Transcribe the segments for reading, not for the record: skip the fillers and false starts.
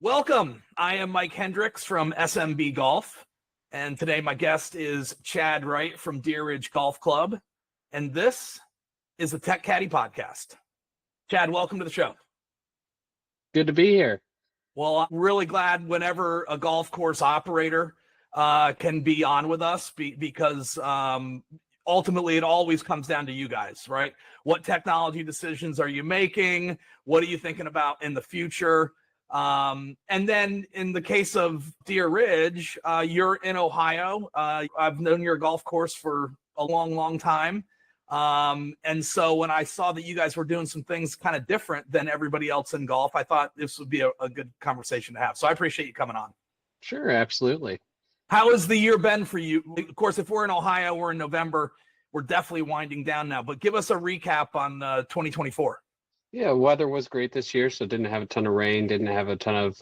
Welcome. I am Mike Hendrix from SMB Golf, and today my guest is Chad Wright from Deer Ridge Golf Club, and this is the Tech Caddie podcast. Chad, welcome to the show. Good to be here. Well, I'm really glad whenever a golf course operator can be on with us because ultimately it always comes down to you guys, right? What technology decisions are you making? What are you thinking about in the future? And then in the case of Deer Ridge, you're in Ohio. I've known your golf course for a long, long time. And so when I saw that you guys were doing some things kind of different than everybody else in golf, I thought this would be a good conversation to have. So I appreciate you coming on. Sure, absolutely. How has the year been for you? Of course, if we're in Ohio, we're in November. We're definitely winding down now, but give us a recap on 2024. Yeah, weather was great this year, so didn't have a ton of rain, didn't have a ton of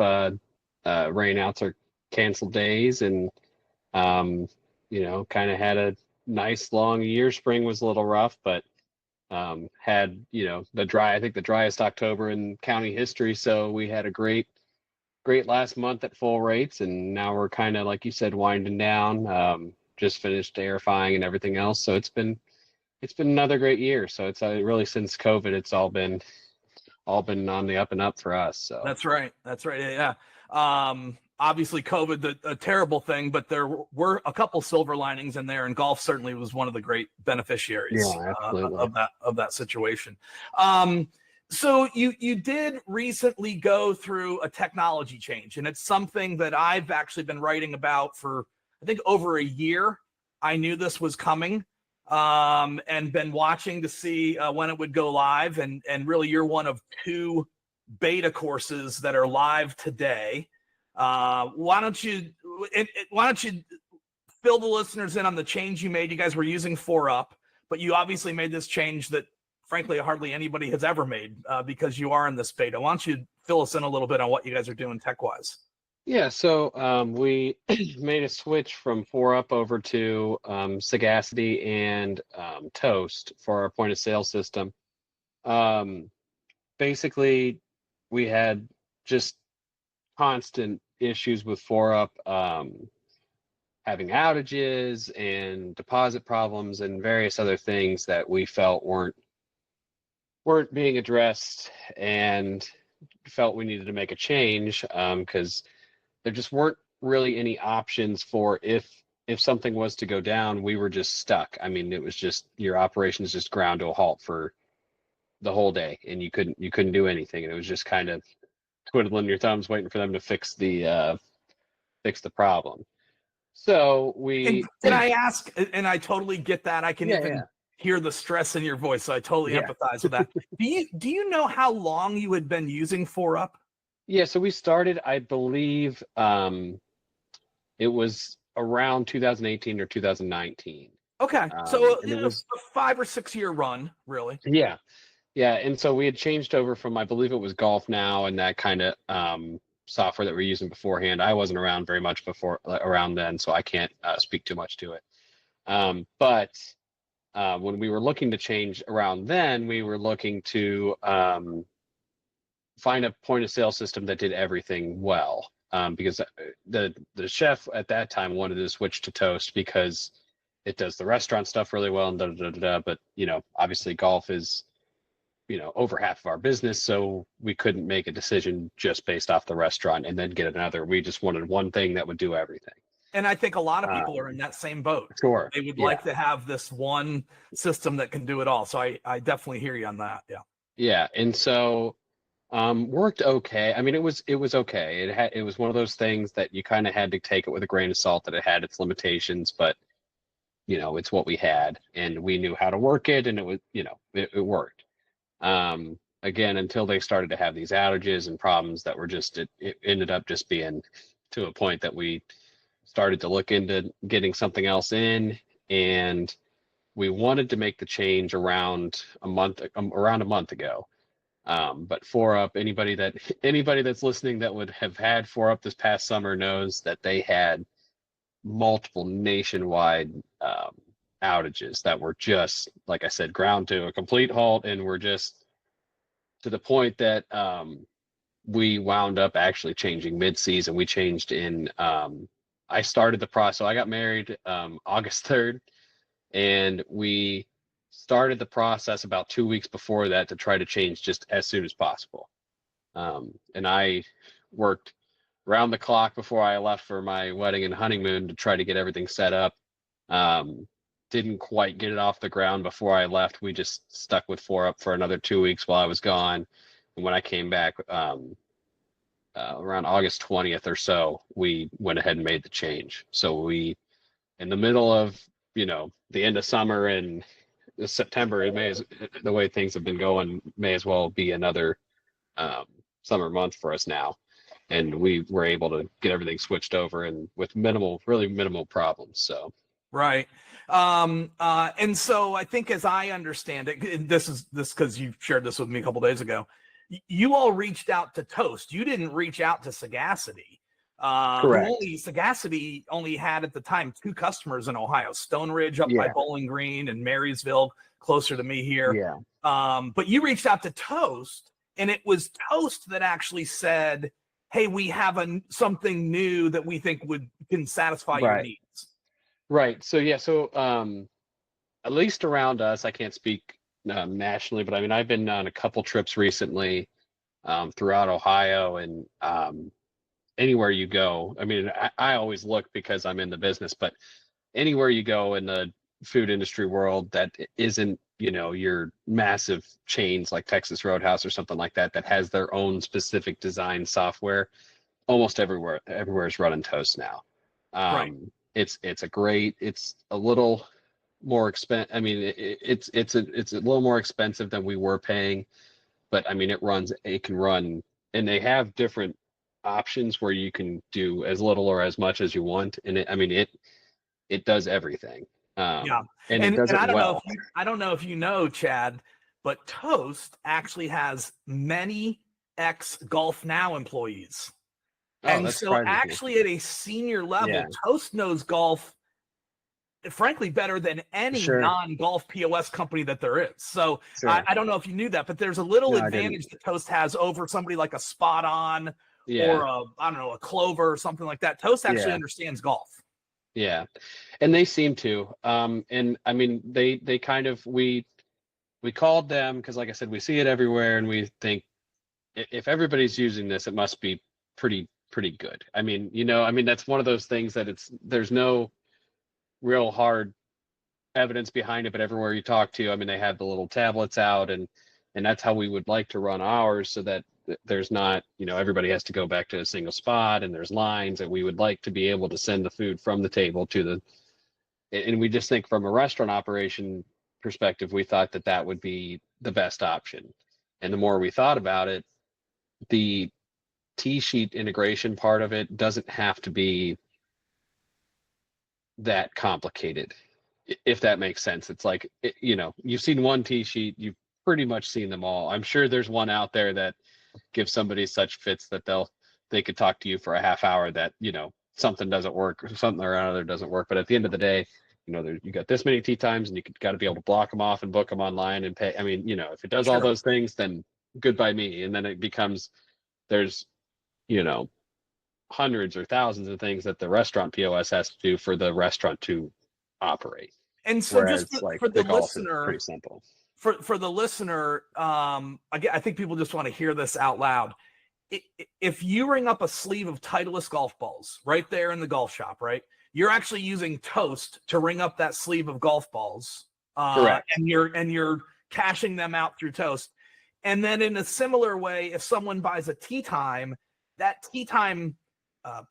rainouts or canceled days, and kind of had a nice long year. Spring was a little rough, but had I think the driest October in county history. So we had a great last month at full rates, and now we're kind of, like you said, winding down. Just finished airifying and everything else, so it's been another great year. So it's really, since COVID, it's all been on the up and up for us. So That's right. Yeah. Obviously COVID, a terrible thing, but there were a couple silver linings in there, and golf certainly was one of the great beneficiaries of that situation. So you did recently go through a technology change, and it's something that I've actually been writing about for, I think, over a year. I knew this was coming. And been watching to see when it would go live, and really you're one of two beta courses that are live today. Why don't you fill the listeners in on the change you made? You guys were using ForeUP, but you obviously made this change that frankly hardly anybody has ever made because you are in this beta. Why don't you fill us in a little bit on what you guys are doing tech-wise? Yeah, so we made a switch from ForeUP over to Sagacity and Toast for our point of sale system. Basically, we had just constant issues with ForeUP, having outages and deposit problems and various other things that we felt weren't being addressed, and felt we needed to make a change because there just weren't really any options for if something was to go down, we were just stuck. I mean, it was just, your operations just ground to a halt for the whole day, and you couldn't do anything, and it was just kind of twiddling your thumbs waiting for them to fix the problem. So can I ask, and I totally get that. I can hear the stress in your voice, so I totally empathize with that. Do you know how long you had been using ForeUP? Yeah, so we started, I believe, it was around 2018 or 2019. Okay, so it was a 5 or 6 year run, really. Yeah, and so we had changed over from, I believe it was Golf Now and that kind of software that we're using beforehand. I wasn't around very much around then, so I can't speak too much to it. But when we were looking to change around then, we were looking to find a point of sale system that did everything well, because the chef at that time wanted to switch to Toast because it does the restaurant stuff really well, and but obviously golf is over half of our business, so we couldn't make a decision just based off the restaurant and then get another. We just wanted one thing that would do everything. And I think a lot of people are in that same boat. Sure. They would like to have this one system that can do it all. So I definitely hear you on that. Yeah, and so worked okay. I mean, it was okay. It was one of those things that you kind of had to take it with a grain of salt, that it had its limitations, but it's what we had, and we knew how to work it, and it was it worked. Again, until they started to have these outages and problems that were just, it ended up just being to a point that we started to look into getting something else in, and we wanted to make the change around a month ago. But ForeUP, anybody that's listening that would have had ForeUP this past summer knows that they had multiple nationwide outages that were just, like I said, ground to a complete halt, and were just to the point that we wound up actually changing mid-season. We changed in, I started the process. So I got married August 3rd, and we started the process about 2 weeks before that to try to change just as soon as possible. And I worked round the clock before I left for my wedding and honeymoon to try to get everything set up. Didn't quite get it off the ground before I left. We just stuck with ForeUP for another 2 weeks while I was gone. And when I came back, around August 20th or so, we went ahead and made the change. So we, in the middle of, the end of summer and September, the way things have been going, may as well be another summer month for us now. And we were able to get everything switched over and with really minimal problems. So. Right. And so I think, as I understand it, this because you shared this with me a couple days ago, you all reached out to Toast. You didn't reach out to Sagacity. Correct. Sagacity only had at the time 2 customers in Ohio, Stone Ridge up by Bowling Green and Marysville, closer to me here. Yeah. But you reached out to Toast, and it was Toast that actually said, hey, we have something new that we think can satisfy your needs. Right. So at least around us, I can't speak nationally, but I mean, I've been on a couple trips recently throughout Ohio, and anywhere you go. I mean, I always look because I'm in the business, but anywhere you go in the food industry world that isn't, your massive chains like Texas Roadhouse or something like that has their own specific design software, almost everywhere is running Toast now. Right. It's a little more expensive. I mean, it's a little more expensive than we were paying, but I mean, it can run, and they have different options where you can do as little or as much as you want. And it does everything. And it does it well. I don't know if you know, Chad, but Toast actually has many ex-Golf Now employees. And so actually at a senior level, Toast knows golf, frankly, better than any non-golf POS company that there is. So I don't know if you knew that, but there's a little advantage that Toast has over somebody like a Spot On or a Clover or something like that. Toast actually understands golf. Yeah. And they seem to. And I mean, they kind of, we called them because, like I said, we see it everywhere, and we think if everybody's using this, it must be pretty good. I mean, that's one of those things that there's no real hard evidence behind it, but everywhere you talk to, I mean, they have the little tablets out, and that's how we would like to run ours, so that there's not, everybody has to go back to a single spot and there's lines, and we would like to be able to send the food from the table and we just think from a restaurant operation perspective, we thought that would be the best option. And the more we thought about it, the T-sheet integration part of it doesn't have to be that complicated, if that makes sense. It's like, you've seen one T-sheet, you've pretty much seen them all. I'm sure there's one out there that gives somebody such fits that they could talk to you for a half hour that, something doesn't work, or something or another doesn't work. But at the end of the day, you got this many tee times, and you got to be able to block them off and book them online and pay. I mean, if it does all those things, then good by me. And then it becomes, there's, hundreds or thousands of things that the restaurant POS has to do for the restaurant to operate. And so, whereas, just like, for the listener, pretty simple. For the listener, I think people just want to hear this out loud. If you ring up a sleeve of Titleist golf balls right there in the golf shop, right, you're actually using Toast to ring up that sleeve of golf balls. Correct. And you're cashing them out through Toast. And then in a similar way, if someone buys a tea time, that tea time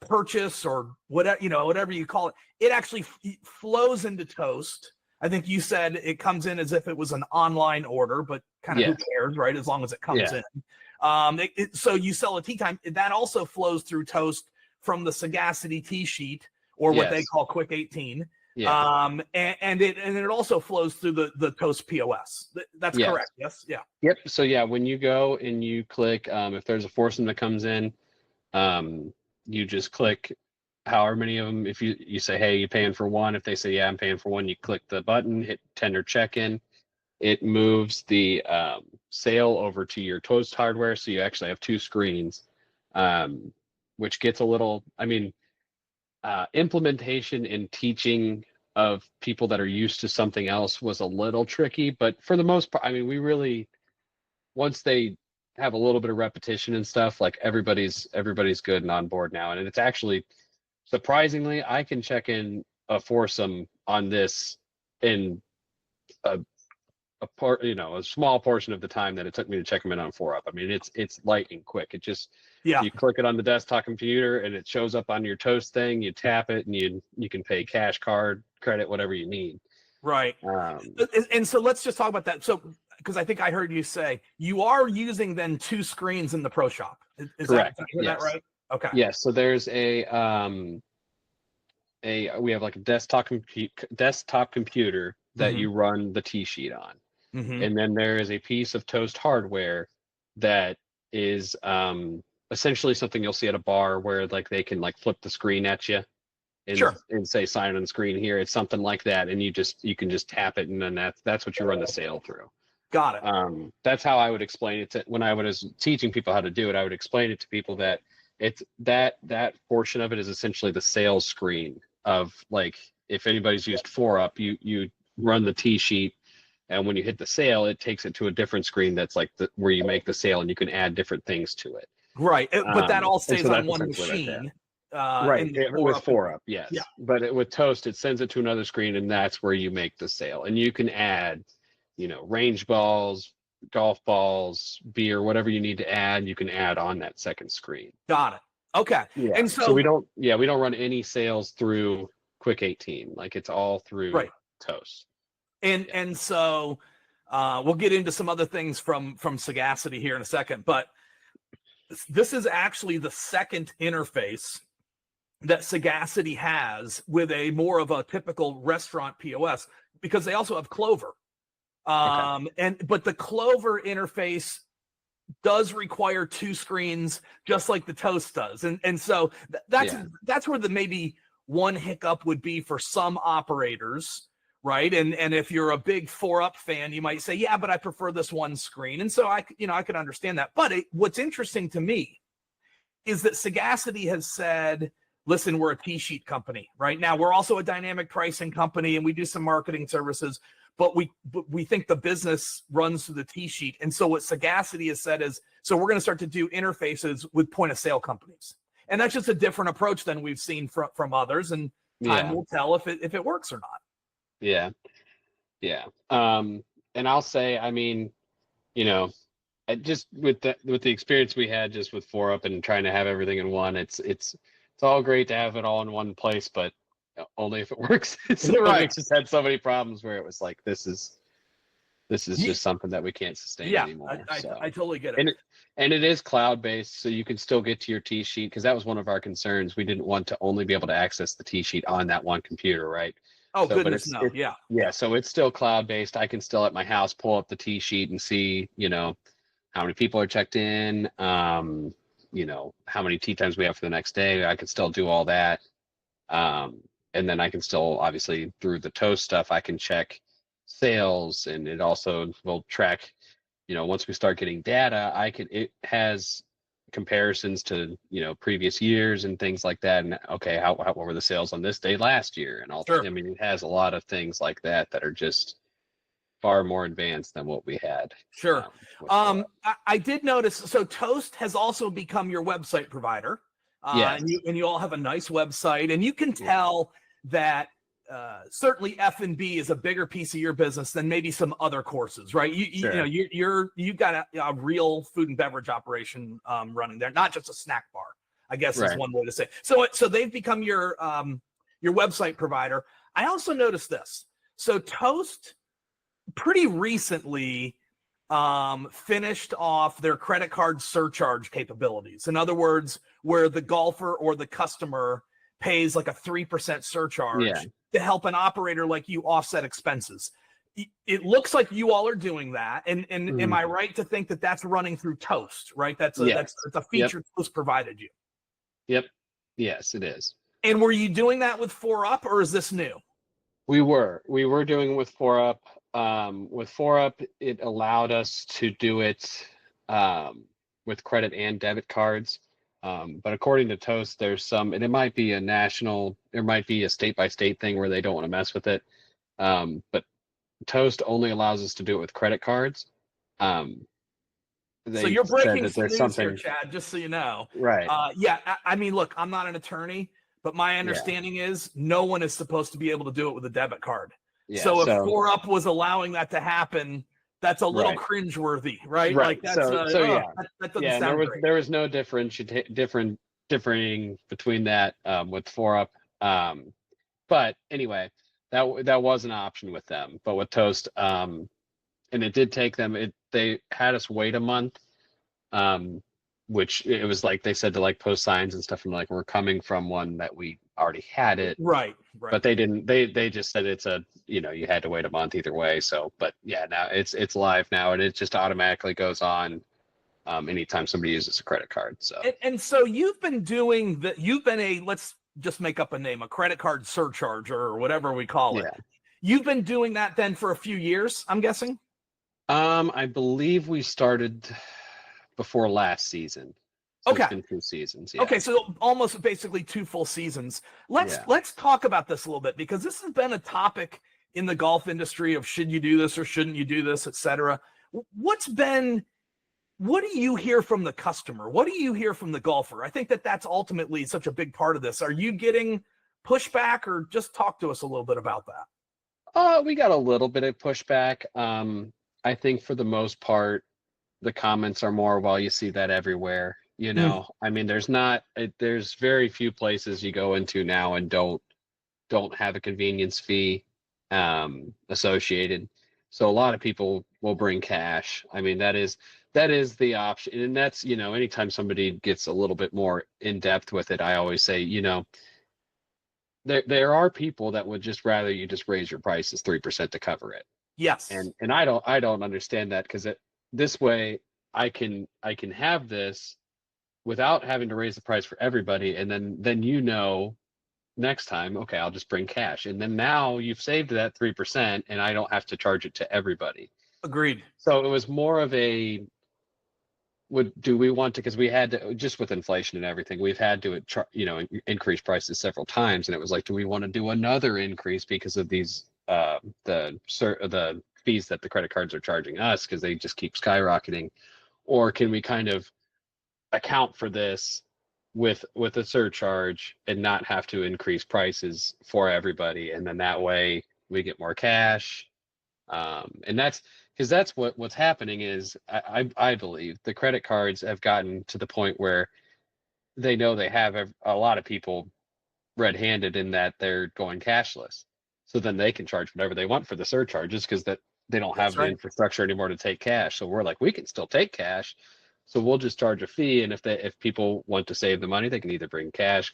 purchase or whatever you call it, it actually flows into Toast. I think you said it comes in as if it was an online order, but kind of who cares, right? As long as it comes in. So you sell a tea time, that also flows through Toast from the Sagacity tea sheet, or what they call Quick 18. And it also flows through the Toast POS. That's correct. Yes. Yeah. Yep. So when you go and you click, if there's a foursome that comes in, you just click however many of them. If you say, hey, you paying for one? If they say, yeah, I'm paying for one, you click the button, hit tender check-in. It moves the sale over to your Toast hardware. So you actually have two screens. which gets a little, I mean, implementation and teaching of people that are used to something else was a little tricky, but for the most part, I mean, we really, once they have a little bit of repetition and stuff, like everybody's good and on board now. And it's actually, surprisingly, I can check in a foursome on this in a part, a small portion of the time that it took me to check them in on ForeUP. I mean, it's lightning quick. It just, you click it on the desktop computer and it shows up on your Toast thing. You tap it and you can pay cash, card, credit, whatever you need. Right. And so let's just talk about that. So, because I think I heard you say you are using then 2 screens in the Pro Shop. Is correct? That right? Okay. Yes. So there's we have like a desktop computer that you run the T-sheet on. And then there is a piece of Toast hardware that is essentially something you'll see at a bar where like they can like flip the screen at you and say sign on the screen here. It's something like that, and you can just tap it, and then that's what you run the sale through. Got it. That's how I would explain it when I was teaching people how to do it. I would explain it to people that it's that portion of it is essentially the sales screen of, like, if anybody's used ForeUP, you run the T-sheet. And when you hit the sale, it takes it to a different screen that's like where you make the sale, and you can add different things to it. Right, but that all stays on one machine. Right, with ForeUP, yes. Yeah. But with Toast, it sends it to another screen, and that's where you make the sale. And you can add, range balls, golf balls, beer, whatever you need to add, you can add on that second screen. Got it. Okay. Yeah. And so we don't run any sales through Quick 18. Like, it's all through Toast. And so we'll get into some other things from Sagacity here in a second, but this is actually the second interface that Sagacity has with a more of a typical restaurant POS, because they also have Clover. But the Clover interface does require 2 screens, just like the Toast does. And so that's where the maybe one hiccup would be for some operators. Right. And if you're a big ForeUP fan, you might say, yeah, but I prefer this one screen. And so I could understand that. But what's interesting to me is that Sagacity has said, listen, we're a T-sheet company right now. We're also a dynamic pricing company, and we do some marketing services, but we think the business runs through the T-sheet. And so what Sagacity has said is, so we're going to start to do interfaces with point of sale companies. And that's just a different approach than we've seen from others. And time will tell if it works or not. Yeah. And I'll say, I mean, just with the experience we had just with ForeUP and trying to have everything in one, it's all great to have it all in one place, but only if it works. I just had so many problems where it was like, this is just something that we can't sustain anymore. I totally get it. And it is cloud-based, so you can still get to your T-sheet, because that was one of our concerns. We didn't want to only be able to access the T-sheet on that one computer, right? Oh, so, goodness, no, yeah. Yeah, so it's still cloud-based. I can still at my house pull up the T-sheet and see, how many people are checked in, how many tea times we have for the next day. I can still do all that. And then I can still, obviously, through the Toast stuff, I can check sales, and it also will track, once we start getting data, it has comparisons to previous years and things like that, and okay, what were the sales on this day last year, and all. I mean, it has a lot of things like that are just far more advanced than what we had. I did notice, so Toast has also become your website provider. And you all have a nice website, and you can tell that certainly F&B is a bigger piece of your business than maybe some other courses, right? You've got a real food and beverage operation running there, not just a snack bar, I guess is one way to say. So they've become your website provider. I also noticed this. So Toast pretty recently finished off their credit card surcharge capabilities. In other words, where the golfer or the customer pays like a 3% surcharge to help an operator like you offset expenses. It looks like you all are doing that. And am I right to think that that's running through Toast, right? That's a feature Toast provided you. Yep. Yes, it is. And were you doing that with ForeUP, or is this new? We were doing it with ForeUP. With ForeUP, it allowed us to do it with credit and debit cards. But according to Toast, there's some, and it might be a national, there might be a state by state thing where they don't want to mess with it. But Toast only allows us to do it with credit cards. So you're breaking some news here, Chad, just so you know. Right. Yeah, I mean, look, I'm not an attorney, but my understanding is no one is supposed to be able to do it with a debit card. Yeah, so if ForeUP was allowing that to happen, that's a little cringeworthy, right? Like that's that doesn't sound great. There was no differing between that with ForeUP. But anyway, that was an option with them. But with Toast, and it did take them. They had us wait a month, which it was like they said to like post signs and stuff, and like we're coming from one that we already had it. Right. But they didn't. They just said it's you had to wait a month either way. So, but yeah, now it's live now, and it just automatically goes on anytime somebody uses a credit card. So and so you've been doing that. You've been let's just make up a name, a credit card surcharger or whatever we call it. You've been doing that then for a few years, I'm guessing. I believe we started before last season. So okay. It's been 2 seasons. Yeah. Okay, so almost basically 2 full seasons. Let's talk about this a little bit, because this has been a topic in the golf industry of should you do this or shouldn't you do this, etc. What do you hear from the customer? What do you hear from the golfer? I think that's ultimately such a big part of this. Are you getting pushback, or just talk to us a little bit about that? We got a little bit of pushback. I think for the most part, the comments are more, well, you see that everywhere. I mean, there's very few places you go into now and don't have a convenience fee associated. So a lot of people will bring cash. I mean, that is the option. And that's, anytime somebody gets a little bit more in depth with it, I always say, there are people that would just rather you just raise your prices 3% to cover it. Yes. And I don't understand that, because this way I can have this without having to raise the price for everybody, and then next time, okay, I'll just bring cash, and then now you've saved that 3% and I don't have to charge it to everybody. Agreed. So it was more of do we want to, because we had to, just with inflation and everything, we've had to increase prices several times, and it was like, do we want to do another increase because of these the fees that the credit cards are charging us, because they just keep skyrocketing, or can we kind of account for this with a surcharge and not have to increase prices for everybody, and then that way we get more cash, and that's because that's what's happening is I believe the credit cards have gotten to the point where they know they have a lot of people red-handed in that they're going cashless. So then they can charge whatever they want for the surcharges, because that they don't have the infrastructure anymore to take cash. So we're like, we can still take cash, so we'll just charge a fee. And if people want to save the money, they can either bring cash,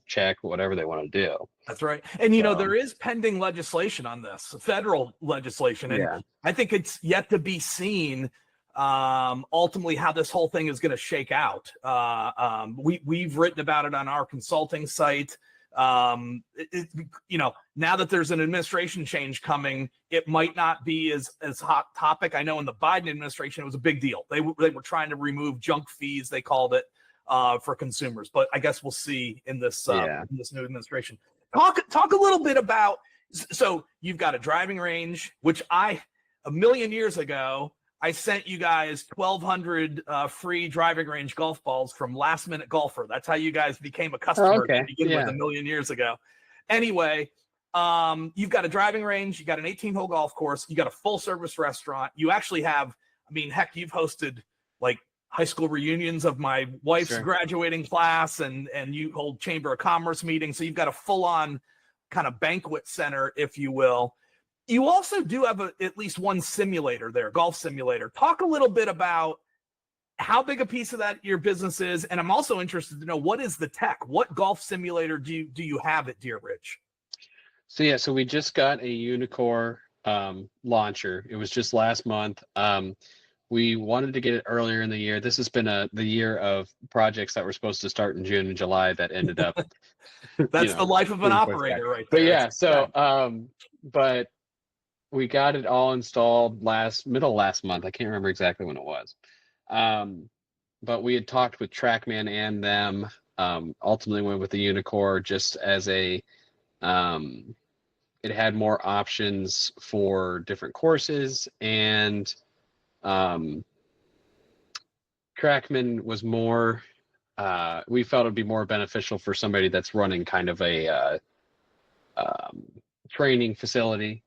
check, whatever they want to do. That's right. And there is pending legislation on this, federal legislation, and I think it's yet to be seen ultimately how this whole thing is going to shake out. We've written about it on our consulting site. Now that there's an administration change coming, it might not be as hot topic. I know in the Biden administration, it was a big deal. They were trying to remove junk fees, they called it, for consumers. But I guess we'll see in this in this new administration. Talk a little bit about, so you've got a driving range, which a million years ago, I sent you guys 1,200 free driving range golf balls from Last Minute Golfer. That's how you guys became a customer to begin with a million years ago. Anyway, you've got a driving range, you got an 18-hole golf course, you got a full-service restaurant. You actually have, heck, you've hosted like high school reunions of my wife's graduating class, and you hold Chamber of Commerce meetings. So you've got a full-on kind of banquet center, if you will. You also do have at least one simulator there, golf simulator. Talk a little bit about how big a piece of that your business is, and I'm also interested to know, what is the tech? What golf simulator do you have at Deer Ridge? So we just got a Unicore launcher. It was just last month. We wanted to get it earlier in the year. This has been the year of projects that were supposed to start in June and July that ended up. That's the life of an operator, right there. But but we got it all installed middle last month. I can't remember exactly when it was. but we had talked with TrackMan and them. Ultimately went with the Unicore just as a, it had more options for different courses, and TrackMan was more, we felt it'd be more beneficial for somebody that's running kind of a training facility,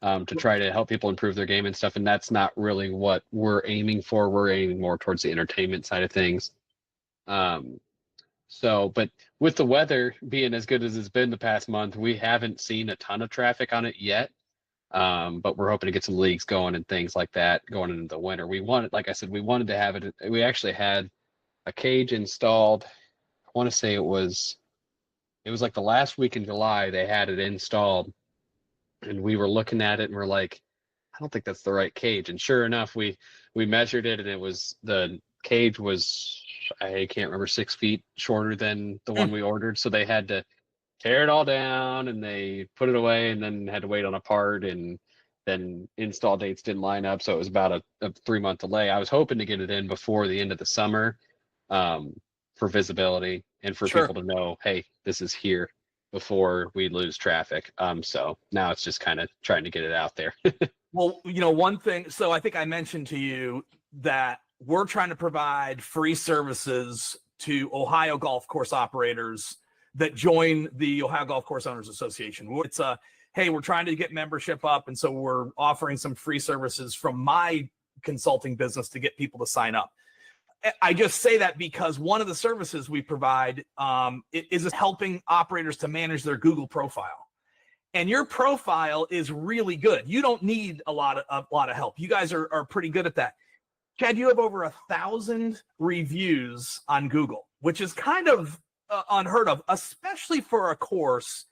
to try to help people improve their game and stuff. And that's not really what we're aiming for. We're aiming more towards the entertainment side of things. But with the weather being as good as it's been the past month, we haven't seen a ton of traffic on it yet. But we're hoping to get some leagues going and things like that going into the winter. We wanted, like I said, we wanted to have it. We actually had a cage installed. I want to say it was like the last week in July they had it installed, and we were looking at it and we're like, I don't think that's the right cage. And sure enough, we measured it, and it was, the cage was, I can't remember, 6 feet shorter than the one we ordered. So they had to tear it all down, and they put it away, and then had to wait on a part, and then install dates didn't line up. So it was about a 3-month delay. I was hoping to get it in before the end of the summer, for visibility and for people to know, hey, this is here, before we lose traffic. So now it's just kind of trying to get it out there. Well, one thing, so I think I mentioned to you that we're trying to provide free services to Ohio golf course operators that join the Ohio Golf Course Owners Association. It's hey, we're trying to get membership up, and so we're offering some free services from my consulting business to get people to sign up. I just say that because one of the services we provide is helping operators to manage their Google profile. And your profile is really good. You don't need a lot of help. You guys are pretty good at that. Chad, you have over 1,000 reviews on Google, which is kind of unheard of, especially for a course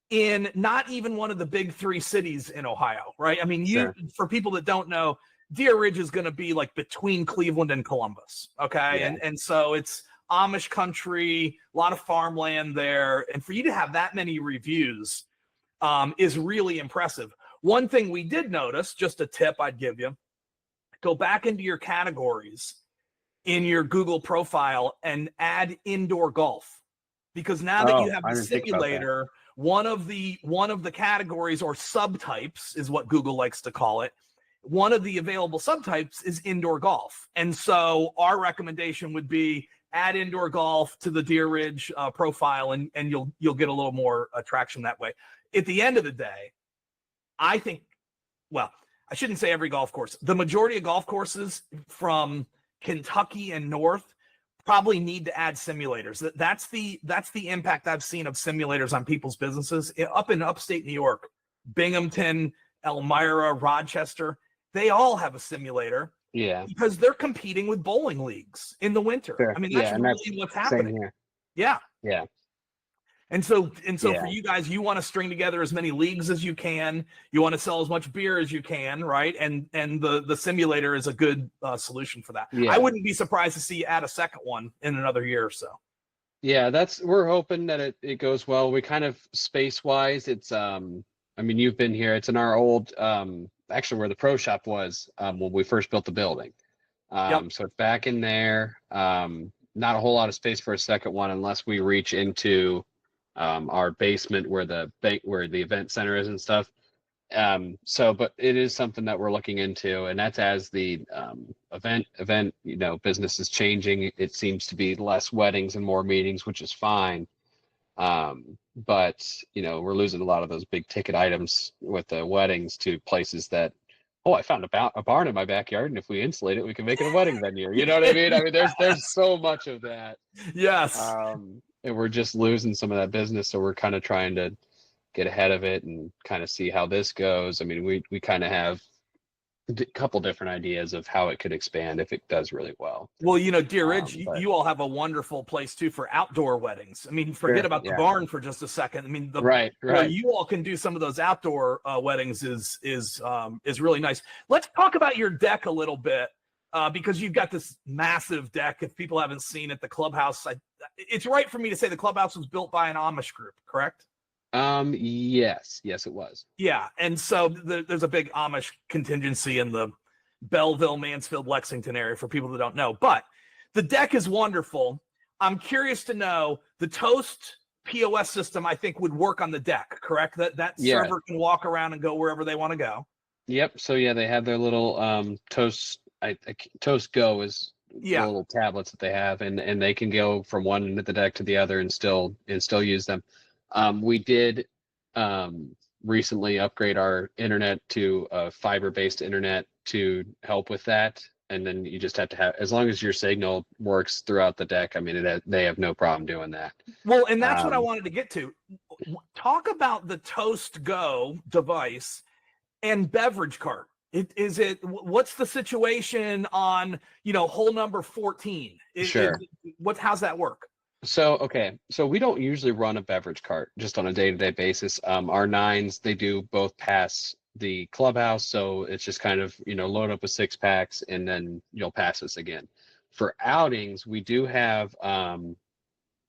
in not even one of the big 3 cities in Ohio, right? I mean, for people that don't know, Deer Ridge is going to be like between Cleveland and Columbus, okay? Yeah. And so it's Amish country, a lot of farmland there. And for you to have that many reviews is really impressive. One thing we did notice, just a tip I'd give you, go back into your categories in your Google profile and add indoor golf. Because now that you have the simulator, one of the categories or subtypes is what Google likes to call it. One of the available subtypes is indoor golf. And so our recommendation would be add indoor golf to the Deer Ridge profile, and you'll get a little more attraction that way. At the end of the day, I think, well, I shouldn't say every golf course. The majority of golf courses from Kentucky and north probably need to add simulators. That's the impact I've seen of simulators on people's businesses. Up in upstate New York, Binghamton, Elmira, Rochester, they all have a simulator. Yeah. Because they're competing with bowling leagues in the winter. Sure. I mean, that's really what's happening. Here. Yeah. Yeah. And so for you guys, you want to string together as many leagues as you can. You want to sell as much beer as you can, right? And the simulator is a good solution for that. Yeah. I wouldn't be surprised to see you add a second one in another year or so. Yeah, we're hoping that it goes well. We kind of, space-wise, it's I mean, you've been here. It's in our old actually where the pro shop was when we first built the building. Yep. So it's back in there. Not a whole lot of space for a second one unless we reach into our basement where the event center is and stuff. But it is something that we're looking into, and that's as the event business is changing. It seems to be less weddings and more meetings, which is fine. But we're losing a lot of those big ticket items with the weddings to places that, I found a barn in my backyard, and if we insulate it, we can make it a wedding venue. You know what I mean? I mean, there's so much of that. Yes. And we're just losing some of that business, so we're kind of trying to get ahead of it and kind of see how this goes. I mean, we kind of have a couple different ideas of how it could expand if it does really well. Well, Deer Ridge, you all have a wonderful place too for outdoor weddings. I mean, forget about the barn for just a second. I mean, right. You all can do some of those outdoor weddings is really nice. Let's talk about your deck a little bit because you've got this massive deck. If people haven't seen it, the clubhouse. It's right for me to say the clubhouse was built by an Amish group, correct? Yes, it was. Yeah, and so there's a big Amish contingency in the Belleville, Mansfield, Lexington area for people that don't know. But the deck is wonderful. I'm curious to know, the Toast POS system, I think, would work on the deck, correct? That server can walk around and go wherever they want to go. Yep. So yeah, they have their little Toast. Toast Go is the little tablets that they have, and they can go from one end of the deck to the other and still use them. We did recently upgrade our internet to a fiber-based internet to help with that. And then you just have to have, as long as your signal works throughout the deck, I mean, they have no problem doing that. Well, and that's what I wanted to get to. Talk about the Toast Go device and Beverage Cart. What's the situation on, hole number 14? Sure. How's that work? So we don't usually run a Beverage Cart just on a day-to-day basis. Our 9s, they do both pass the clubhouse, so it's just kind of load up with 6-packs and then you'll pass us again. For outings, we do have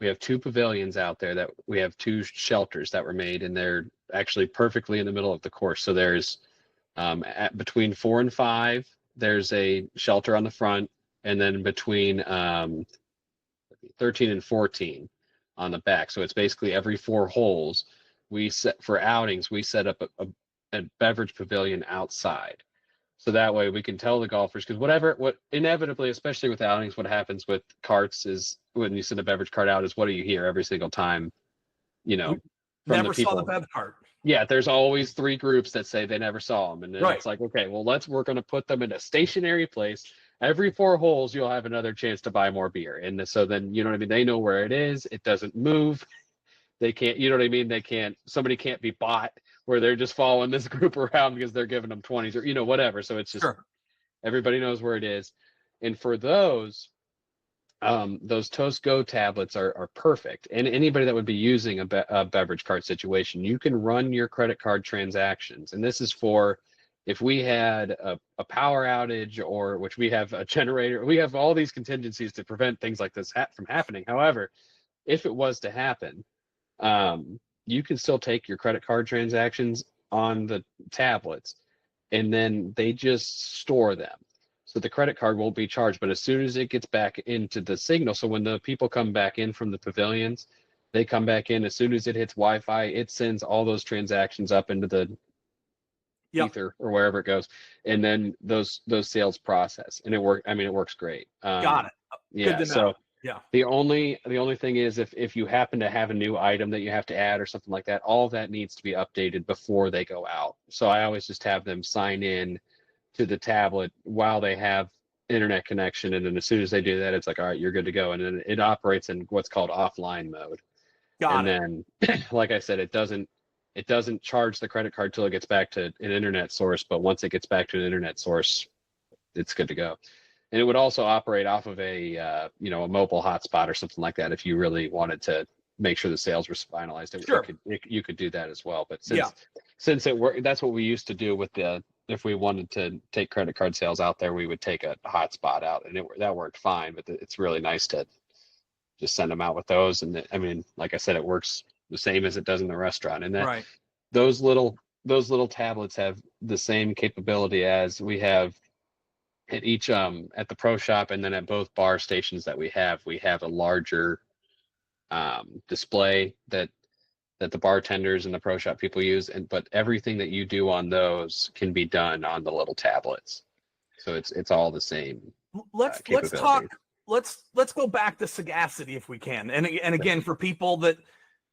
we have 2 pavilions out there, that we have 2 shelters that were made, and they're actually perfectly in the middle of the course. So there's between 4 and 5, there's a shelter on the front, and then between 13 and 14 on the back. So it's basically every 4 holes for outings, we set up a beverage pavilion outside. So that way we can tell the golfers, because what inevitably, especially with outings, what happens with carts is when you send a beverage cart out is, what do you hear every single time? From never the people. saw the bev cart. Yeah, there's always 3 groups that say they never saw them. And then it's like, okay, well, we're going to put them in a stationary place. Every 4 holes, you'll have another chance to buy more beer. And so then, you know what I mean? They know where it is. It doesn't move. They can't, you know what I mean? Somebody can't be bought where they're just following this group around because they're giving them 20s or, whatever. So it's just, everybody knows where it is. And for those Toast Go tablets are perfect. And anybody that would be using a beverage cart situation, you can run your credit card transactions. And this is for, if we had a power outage, or which we have a generator, we have all these contingencies to prevent things like this from happening. However, if it was to happen, you can still take your credit card transactions on the tablets, and then they just store them. So the credit card won't be charged, but as soon as it gets back into the signal, so when the people come back in from the pavilions, they come back in, as soon as it hits Wi-Fi, it sends all those transactions up into the ether or wherever it goes, and then those sales process, and it works great. Got it. Yeah. Good to know. So yeah. The only thing is, if you happen to have a new item that you have to add or something like that, all of that needs to be updated before they go out. So I always just have them sign in to the tablet while they have internet connection, and then as soon as they do that, it's like, all right, you're good to go, and then it operates in what's called offline mode. Got it. And then, like I said, it doesn't charge the credit card till it gets back to an internet source, but once it gets back to an internet source, it's good to go. And it would also operate off of a mobile hotspot or something like that if you really wanted to make sure the sales were finalized. You could do that as well. But since it worked, that's what we used to do with if we wanted to take credit card sales out there, we would take a hotspot out, and that worked fine. But it's really nice to just send them out with those. And like I said, it works the same as it does in the restaurant. And that those little tablets have the same capability as we have at each at the pro shop, and then at both bar stations that we have a larger display that the bartenders and the pro shop people use, but everything that you do on those can be done on the little tablets. So it's all the same. Let's talk. Let's go back to Sagacity if we can. And again, for people that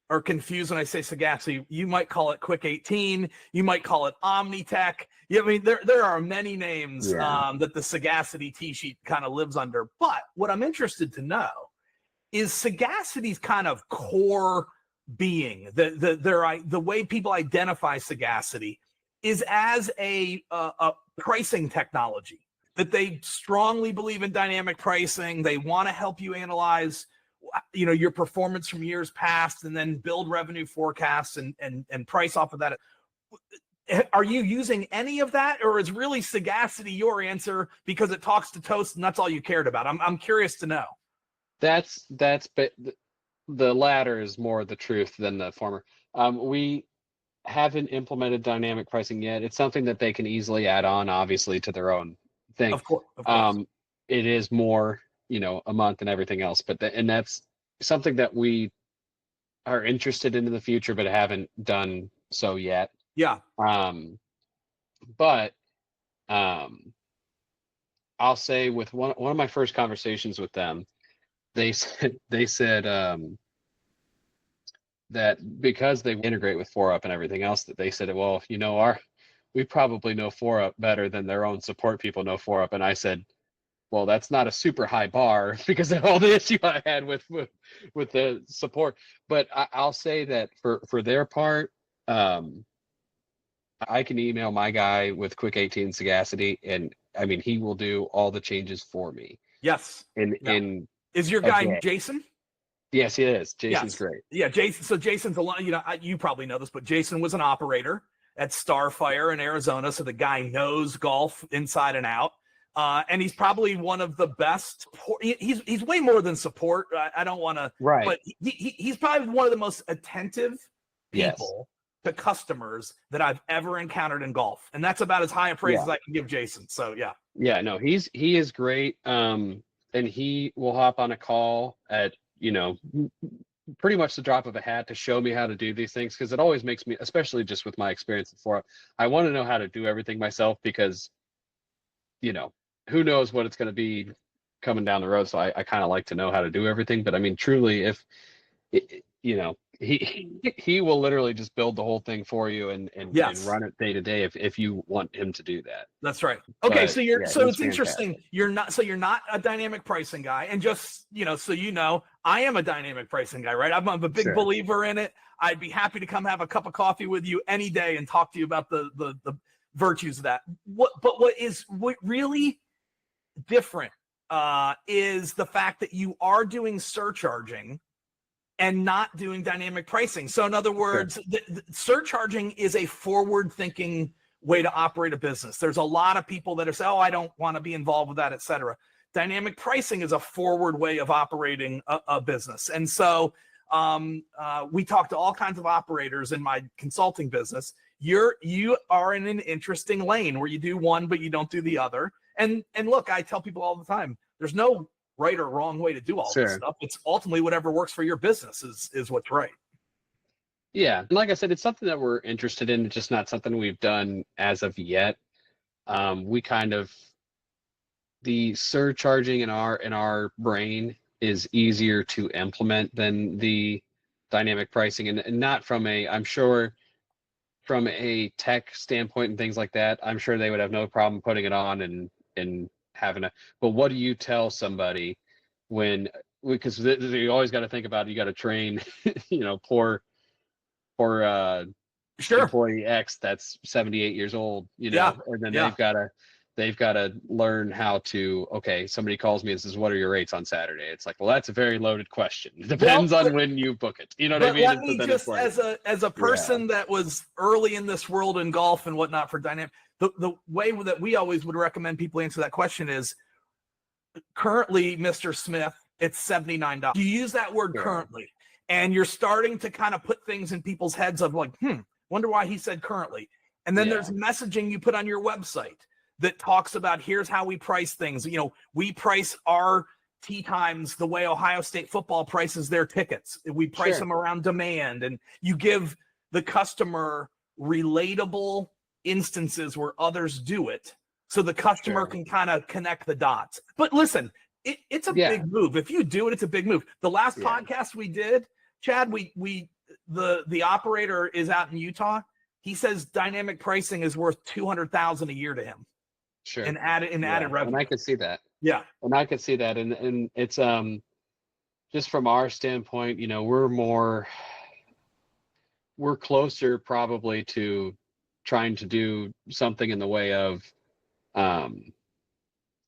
are confused when I say Sagacity, you might call it Quick 18, you might call it Omnitech. Yeah, I mean, there are many names that the Sagacity T-sheet kind of lives under. But what I'm interested to know is Sagacity's kind of core being, the way people identify Sagacity is as a pricing technology, that they strongly believe in dynamic pricing. They want to help you analyze your performance from years past, and then build revenue forecasts and price off of that. Are you using any of that, or is really Sagacity your answer because it talks to Toast and that's all you cared about? I'm curious to know. But the latter is more the truth than the former. We haven't implemented dynamic pricing yet. It's something that they can easily add on, obviously, to their own thing. Of course. It is more a month and everything else. But and that's something that we are interested in the future, but haven't done so yet. Yeah. But I'll say with one of my first conversations with them, they said that because they integrate with ForeUP and everything else, that they said, well, we probably know ForeUP better than their own support people know ForeUP. And I said, well, that's not a super high bar because of all the issue I had with the support. But I'll say that for their part, I can email my guy with Quick 18 Sagacity, and I mean, he will do all the changes for me. Yes. In is your guy Jason? Yes, he is. Jason's great. Yeah, Jason. So Jason's a lot. You probably know this, but Jason was an operator at Starfire in Arizona, so the guy knows golf inside and out. And he's probably one of the best. He's way more than support. I don't want to. Right. But he's probably one of the most attentive people to customers that I've ever encountered in golf, and that's about as high a praise as I can give Jason. So yeah. Yeah. No, he is great. And he will hop on a call at pretty much the drop of a hat to show me how to do these things, because it always makes me, especially just with my experience before, I want to know how to do everything myself, because who knows what it's going to be coming down the road. So I kind of like to know how to do everything. But I mean, truly, if he will literally just build the whole thing for you and run it day to day if you want him to do that. That's right. Okay, but, so it's interesting. You're not a dynamic pricing guy, and just so I am a dynamic pricing guy, right? I'm a big believer in it. I'd be happy to come have a cup of coffee with you any day and talk to you about the virtues of that. What really different is the fact that you are doing surcharging and not doing dynamic pricing. So in other words, the surcharging is a forward-thinking way to operate a business. There's a lot of people that are saying, oh, I don't want to be involved with that, et cetera. Dynamic pricing is a forward way of operating a business. And so we talk to all kinds of operators in my consulting business. You are in an interesting lane where you do one, but you don't do the other. And look, I tell people all the time, there's no right or wrong way to do all this stuff. It's ultimately whatever works for your business is what's right. Yeah. And like I said, it's something that we're interested in, just not something we've done as of yet. We kind of, the surcharging in our brain is easier to implement than the dynamic pricing, and not from I'm sure from a tech standpoint and things like that, I'm sure they would have no problem putting it on and having but what do you tell somebody because you always got to think about it, you got to train poor employee X that's 78 years old, and then they've got to learn how to, okay, somebody calls me and says, what are your rates on Saturday? It's like, well, that's a very loaded question. It depends on when you book it. You know what I mean? Let me just, as a person that was early in this world in golf and whatnot for dynamic, the way that we always would recommend people answer that question is, currently, Mr. Smith, it's $79. You use that word currently, and you're starting to kind of put things in people's heads of like, wonder why he said currently. And then there's messaging you put on your website that talks about, here's how we price things. We price our tee times the way Ohio State football prices their tickets. We price them around demand, and you give the customer relatable instances where others do it, so the customer can kind of connect the dots. But listen, it's a big move. If you do it, it's a big move. The last podcast we did, Chad, the operator is out in Utah. He says dynamic pricing is worth $200,000 a year to him. Sure. And added revenue. And I could see that. Yeah. And I could see that. And it's just from our standpoint, we're closer probably to trying to do something in the way of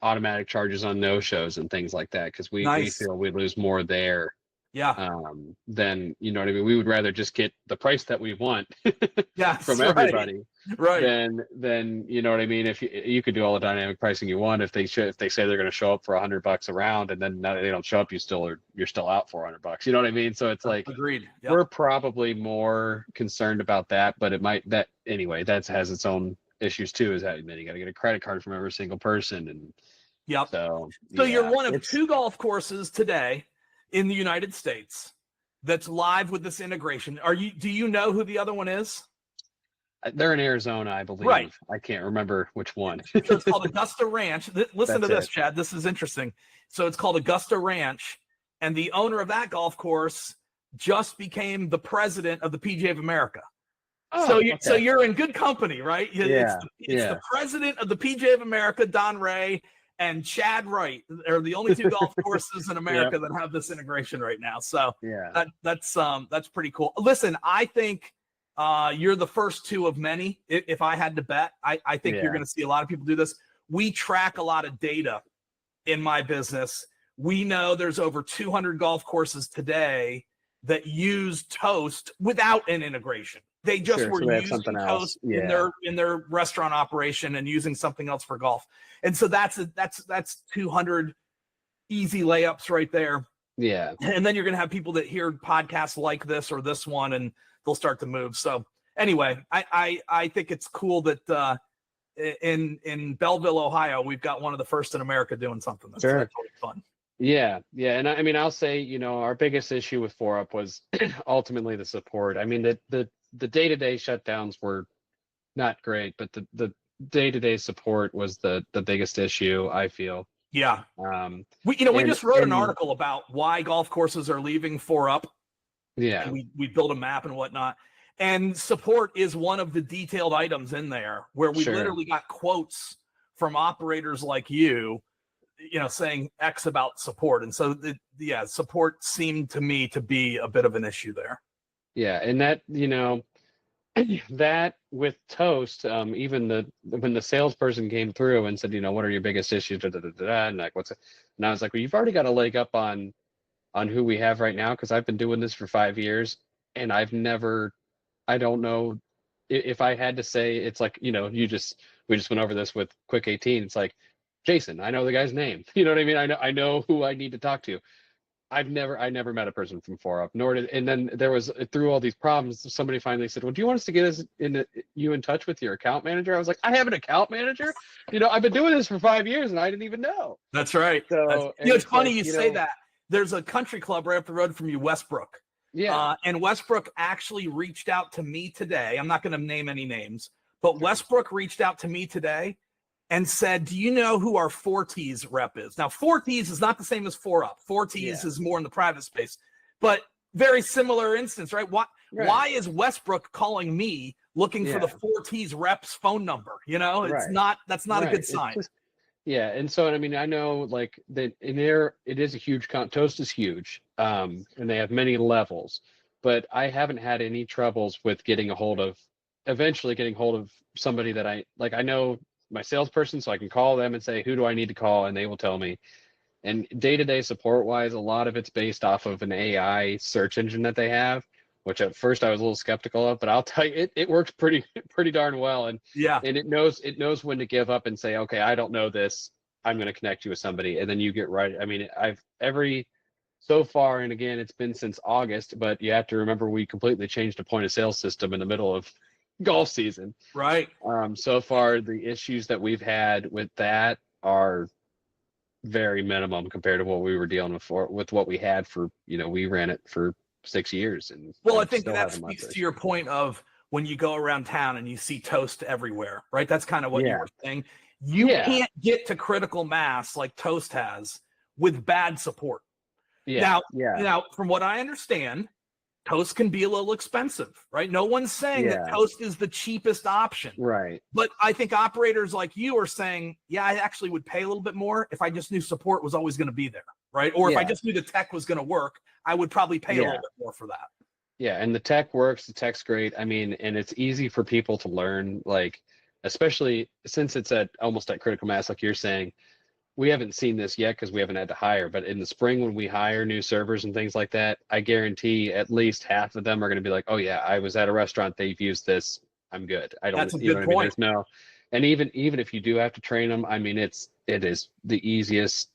automatic charges on no-shows and things like that, because we feel we lose more there then you know what I mean. We would rather just get the price that we want from everybody, right? Then you know what I mean. If you could do all the dynamic pricing you want, if they say they're going to show up for $100 a round and then they don't show up, you're still out for $100. You know what I mean? So it's like, agreed. Yep. We're probably more concerned about that, but it might that has its own issues too. Is that then you got to get a credit card from every single person, and Yep. So you're one of 2 golf courses today in the United States that's live with this integration. Do you know who the other one is? They're in Arizona, I believe. Right. I can't remember which one. So it's called Augusta Ranch. Listen to this, it. Chad. This is interesting. So it's called Augusta Ranch, and the owner of that golf course just became the president of the PGA of America. Oh, so you're in good company, right? Yeah. It's the president of the PGA of America, Don Ray, and Chad Wright are the only 2 golf courses in America that have this integration right now. So that's pretty cool. Listen, I think you're the first 2 of many. If I had to bet, I think you're going to see a lot of people do this. We track a lot of data in my business. We know there's over 200 golf courses today that use Toast without an integration. They just were using Toast in their restaurant operation and using something else for golf. And so that's 200 easy layups right there. Yeah. And then you're going to have people that hear podcasts like this or this one, and they'll start to move. So anyway, I think it's cool that in Belleville, Ohio, we've got one of the first in America doing something that's really fun. Yeah. And I mean, I'll say, our biggest issue with ForeUP was ultimately the support. I mean, the day-to-day shutdowns were not great, but the day-to-day support was the biggest issue, I feel. Yeah. We just wrote an article about why golf courses are leaving ForeUP. Yeah. And we built a map and whatnot. And support is one of the detailed items in there where we literally got quotes from operators like you, saying X about support. And so support seemed to me to be a bit of an issue there. Yeah. And that, that with Toast, even when the salesperson came through and said, what are your biggest issues? And like, and I was like, well, you've already got a leg up on who we have right now, because I've been doing this for 5 years, and I don't know if I had to say, it's like, we just went over this with Quick 18. It's like, Jason, I know the guy's name. You know what I mean? I know who I need to talk to. I never met a person from ForeUP, and then there was, through all these problems, somebody finally said, well, do you want us to get you in touch with your account manager? I was like, I have an account manager? I've been doing this for 5 years and I didn't even know. That's right. So it's funny you say that. There's a country club right up the road from you, Westbrook. Yeah. And Westbrook actually reached out to me today. I'm not going to name any names, but Westbrook reached out to me today and said, do you know who our 4Ts rep is? Now, 4Ts is not the same as ForeUP. 4Ts is more in the private space, but very similar instance, right? Why is Westbrook calling me looking for the 4Ts rep's phone number? That's not a good sign. And so, I mean, I know like that in there, it is a huge Toast is huge, and they have many levels, but I haven't had any troubles with eventually getting hold of somebody that I know my salesperson, so I can call them and say, who do I need to call? And they will tell me. And day-to-day support wise, a lot of it's based off of an AI search engine that they have, which at first I was a little skeptical of, but I'll tell you, it works pretty darn well. And it knows when to give up and say, okay, I don't know this, I'm going to connect you with somebody. And then you get right. I mean, so far, and again, it's been since August, but you have to remember, we completely changed the point of sale system in the middle of golf season. Right. So far, the issues that we've had with that are very minimum compared to what we were dealing with what we had for, we ran it for 6 years. And I think that speaks to your point of when you go around town and you see Toast everywhere, right? That's kind of what you were saying. You can't get to critical mass like Toast has with bad support. Now, from what I understand, Toast can be a little expensive, right? No one's saying that Toast is the cheapest option. Right. But I think operators like you are saying, I actually would pay a little bit more if I just knew support was always going to be there, right? Or if I just knew the tech was going to work, I would probably pay a little bit more for that. Yeah, and the tech works, the tech's great. I mean, and it's easy for people to learn, like, especially since it's almost at critical mass, like you're saying. We haven't seen this yet because we haven't had to hire, but in the spring when we hire new servers and things like that, I guarantee at least half of them are going to be like, oh yeah, I was at a restaurant, they've used this, I'm good. That's a good point. And even if you do have to train them, I mean, it is the easiest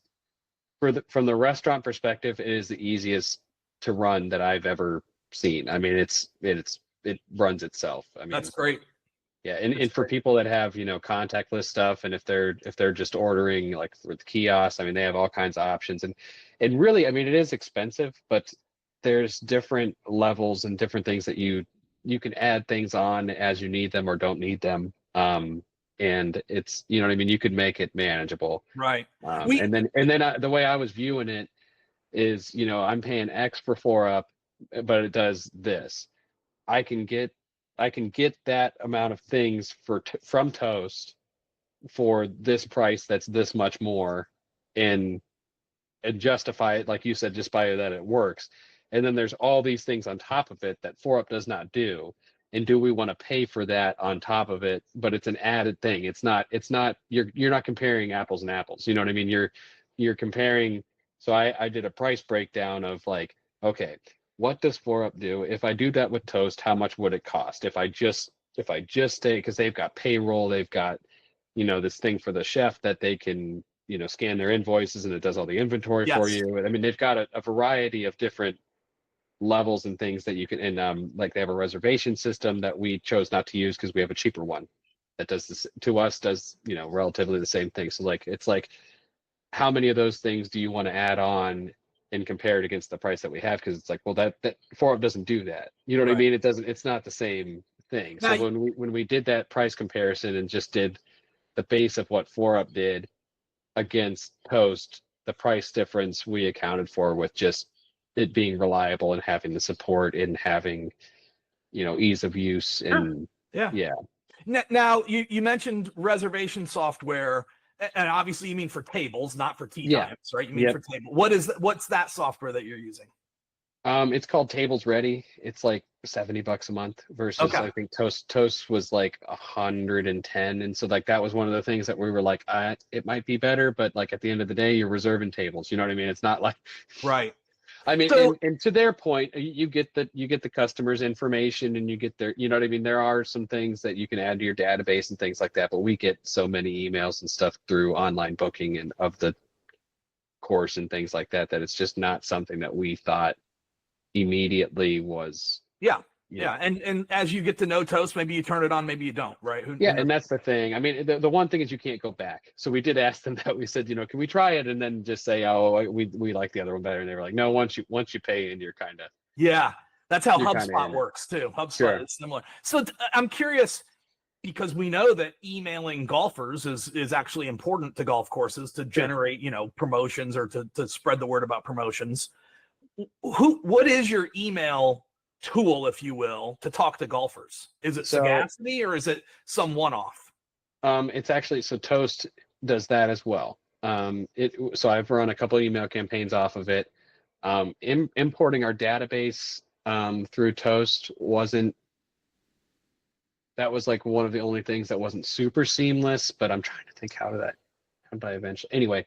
from the restaurant perspective, it is the easiest to run that I've ever seen. I mean, it runs itself. I mean, that's great. Yeah, and for people that have, contactless stuff, and if they're just ordering like with kiosks, I mean, they have all kinds of options, and really, I mean, it is expensive, but there's different levels and different things that you can add things on as you need them or don't need them. And it's, you know what I mean, you could make it manageable. Right. And then the way I was viewing it is, I'm paying X for ForeUP, but it does this. I can get that amount of things from Toast for this price that's this much more, and justify it, like you said, just by that it works. And then there's all these things on top of it that ForeUp does not do. And do we want to pay for that on top of it? But it's an added thing. It's not you're not comparing apples and apples. You know what I mean? You're comparing. So I did a price breakdown of like, okay, what does ForeUp do? If I do that with Toast, how much would it cost? If I just stay, because they've got payroll, they've got, this thing for the chef that they can, scan their invoices and it does all the inventory for you. I mean, they've got a variety of different levels and things that you can, and like they have a reservation system that we chose not to use because we have a cheaper one that does this to us, does, relatively the same thing. So like, it's like, how many of those things do you want to add on and compare it against the price that we have? Because it's like, well, that ForeUp doesn't do that. You know what I mean? It's not the same thing. So when we did that price comparison and just did the base of what ForeUp did against Toast, the price difference we accounted for with just it being reliable and having the support and having, ease of use. And yeah. Now you mentioned reservation software, and obviously you mean for tables, not for tea times, right? You mean for table. What's that software that you're using? It's called Tables Ready. It's like $70 a month versus I think Toast was like 110. And so like that was one of the things that we were like, it might be better, but like at the end of the day, you're reserving tables. You know what I mean? It's not like I mean, so, and to their point, you get the customer's information and you get their, you know what I mean? There are some things that you can add to your database and things like that, but we get so many emails and stuff through online booking and of the course and things like that, that it's just not something that we thought immediately was. And as you get to know Toast, maybe you turn it on, maybe you don't, right? And that's the thing. I mean, the one thing is you can't go back. So we did ask them that. We said, can we try it, and then just say, oh, we like the other one better, and they were like, no, once you pay, and you're kind of that's how HubSpot works too. HubSpot is similar. So I'm curious, because we know that emailing golfers is actually important to golf courses to generate promotions or to spread the word about promotions. What is your email tool, if you will, to talk to golfers? Is it Sagacity or is it some one-off? It's actually, so Toast does that as well. So I've run a couple of email campaigns off of it. Importing our database through Toast that was like one of the only things that wasn't super seamless, but I'm trying to think how did I eventually, anyway,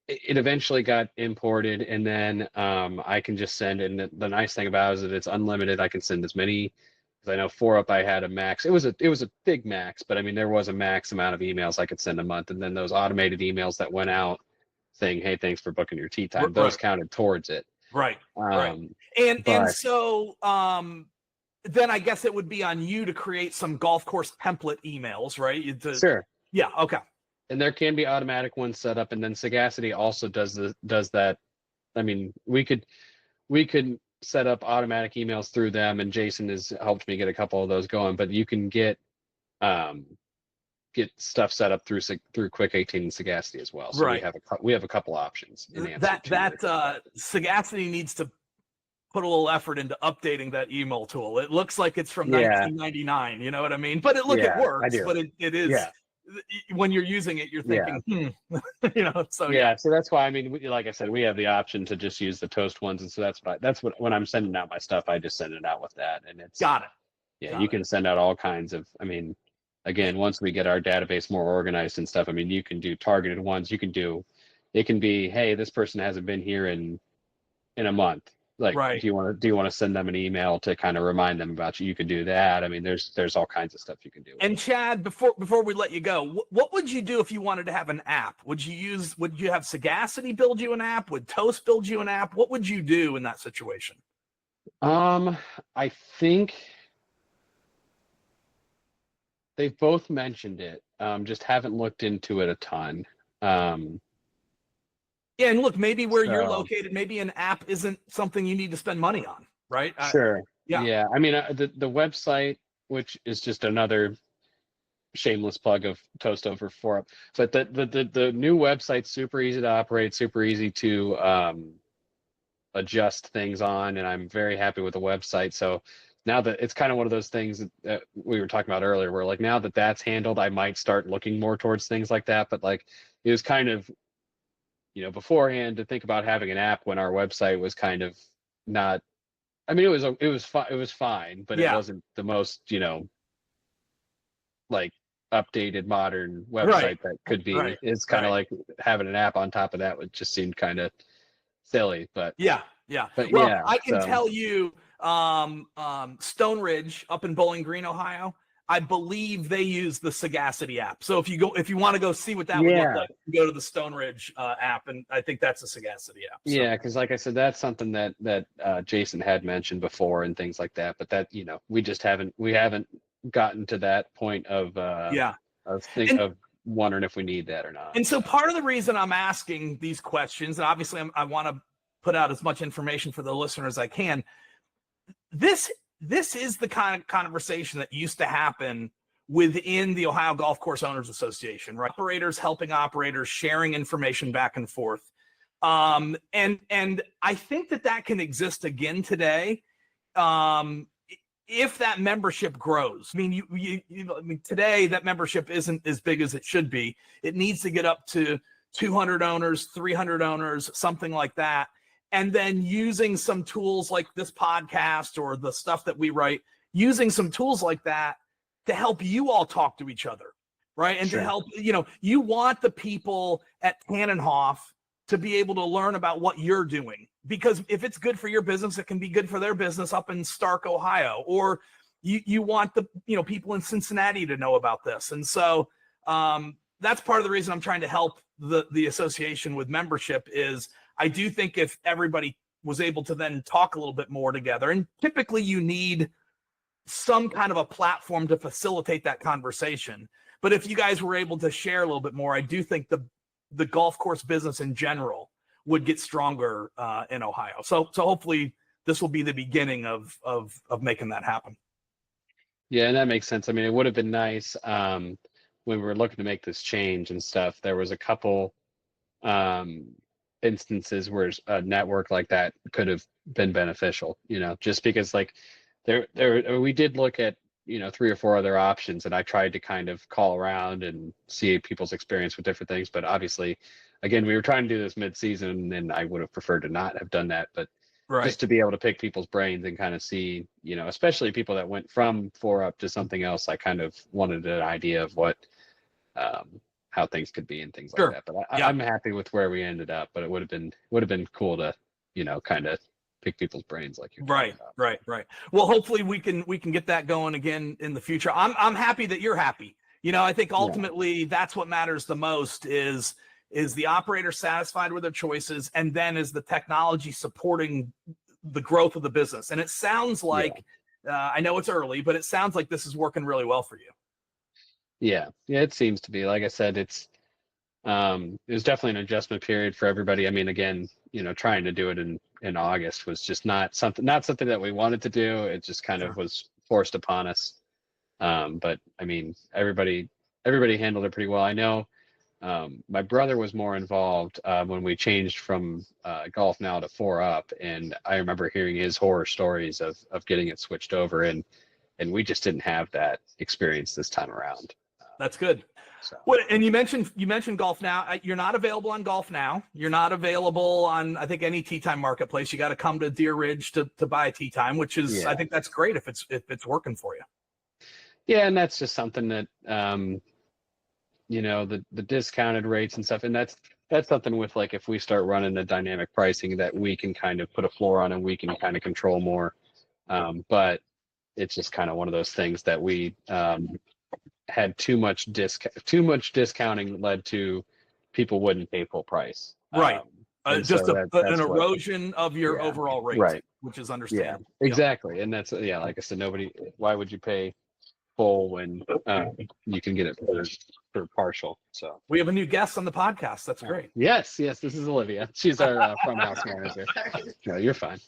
it eventually got imported, and then I can just send, and the nice thing about it is that it's unlimited. I can send as many, because I know ForeUp I had a max. It was a big max, but I mean there was a max amount of emails I could send a month, and then those automated emails that went out saying, hey, thanks for booking your tea time, those counted towards it. Right. And so then I guess it would be on you to create some golf course template emails, right? Sure. Yeah. Okay. And there can be automatic ones set up, and then Sagacity also does that. I mean, we could set up automatic emails through them, and Jason has helped me get a couple of those going. But you can get stuff set up through Quick 18 and Sagacity as well. So we have a couple options. Sagacity needs to put a little effort into updating that email tool. It looks like it's from 1999. You know what I mean? But it works. But it is. Yeah. When you're using it, you're thinking, So that's why, I mean, like I said, we have the option to just use the Toast ones, and so that's what when I'm sending out my stuff, I just send it out with that, and it's got it. Yeah, you can send out all kinds of. I mean, again, once we get our database more organized and stuff, I mean, you can do targeted ones. It can be, hey, this person hasn't been here in a month. Like, do you want to send them an email to kind of remind them about you? You can do that. I mean, there's all kinds of stuff you can do. And Chad, before we let you go, what would you do if you wanted to have an app? Would you have Sagacity build you an app? Would Toast build you an app? What would you do in that situation? I think they've both mentioned it. Just haven't looked into it a ton. Yeah, and look, maybe where you're located, maybe an app isn't something you need to spend money on, right? Sure. Yeah. Yeah. I mean, the website, which is just another shameless plug of Toast over ForeUP, but the new website's super easy to operate, super easy to adjust things on, and I'm very happy with the website. So now that it's kind of one of those things that we were talking about earlier, where like now that that's handled, I might start looking more towards things like that. But like it was kind of, beforehand to think about having an app when our website was kind of not. I mean, it was fine, but it wasn't the most like updated modern website that could be. Right. It's kind of like having an app on top of that would just seem kind of silly. But But well, I can tell you, Stone Ridge up in Bowling Green, Ohio, I believe they use the Sagacity app. So if you want to go see what that would look like, you go to the Stone Ridge app, and I think that's a Sagacity app. So. Yeah, because like I said, that's something that Jason had mentioned before and things like that. But that we just haven't gotten to that point of of wondering if we need that or not. And so part of the reason I'm asking these questions, and obviously I want to put out as much information for the listener as I can. This is the kind of conversation that used to happen within the Ohio Golf Course Owners Association, right? Operators helping operators, sharing information back and forth. And I think that can exist again today if that membership grows. I mean, today that membership isn't as big as it should be. It needs to get up to 200 owners, 300 owners, something like that. And then using some tools like this podcast or the stuff that we write, using some tools like that to help you all talk to each other, right? And to help, you want the people at Tannenhof to be able to learn about what you're doing, because if it's good for your business, it can be good for their business up in Stark, Ohio, or you want the, people in Cincinnati to know about this. And so that's part of the reason I'm trying to help the association with membership is I do think if everybody was able to then talk a little bit more together, and typically you need some kind of a platform to facilitate that conversation. But if you guys were able to share a little bit more, I do think the golf course business in general would get stronger in Ohio. So hopefully this will be the beginning of making that happen. Yeah, and that makes sense. I mean, it would have been nice when we were looking to make this change and stuff. There was a couple instances where a network like that could have been beneficial, just because like we did look at 3 or 4 other options, and I tried to kind of call around and see people's experience with different things. But obviously, again, we were trying to do this mid-season, and I would have preferred to not have done that. But just to be able to pick people's brains and kind of see, especially people that went from ForeUP to something else, I kind of wanted an idea of what how things could be and things like that. But I'm happy with where we ended up. But it would have been cool to kind of pick people's brains like you're right. Well, hopefully we can get that going again in the future. I'm happy that you're happy. I think ultimately that's what matters the most is the operator satisfied with their choices, and then is the technology supporting the growth of the business. And it sounds like I know it's early, but it sounds like this is working really well for you. Yeah, it seems to be. Like I said, it was definitely an adjustment period for everybody. I mean, again, trying to do it in August was just not something that we wanted to do. It just kind of was forced upon us. But I mean, everybody handled it pretty well. I know my brother was more involved when we changed from Golf Now to ForeUP, and I remember hearing his horror stories of getting it switched over, and we just didn't have that experience this time around. That's good. So. Well, and you mentioned Golf Now. You're not available on Golf Now. You're not available on, I think, any Tee Time marketplace. You got to come to Deer Ridge to buy a Tee Time, which is, I think that's great if it's working for you. Yeah, and that's just something that the discounted rates and stuff, and that's something with, like, if we start running the dynamic pricing that we can kind of put a floor on and we can kind of control more. But it's just kind of one of those things that we had too much discounting led to people wouldn't pay full price. Right. Just an erosion of your overall rate, which is understandable. Yeah, exactly. And that's, like I said, why would you pay full when you can get it for partial. So we have a new guest on the podcast. That's great. Yes, this is Olivia. She's our front house manager. No, you're fine.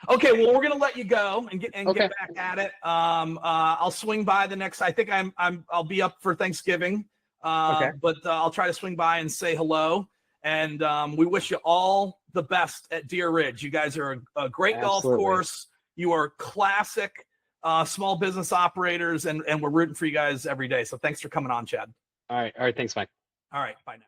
Okay, well, we're gonna let you go and get back at it. I'll swing by the next. I think I'll be up for Thanksgiving, but I'll try to swing by and say hello. And we wish you all the best at Deer Ridge. You guys are a great golf course. You are classic small business operators, and we're rooting for you guys every day. So thanks for coming on, Chad. All right. Thanks, Mike. All right, bye now.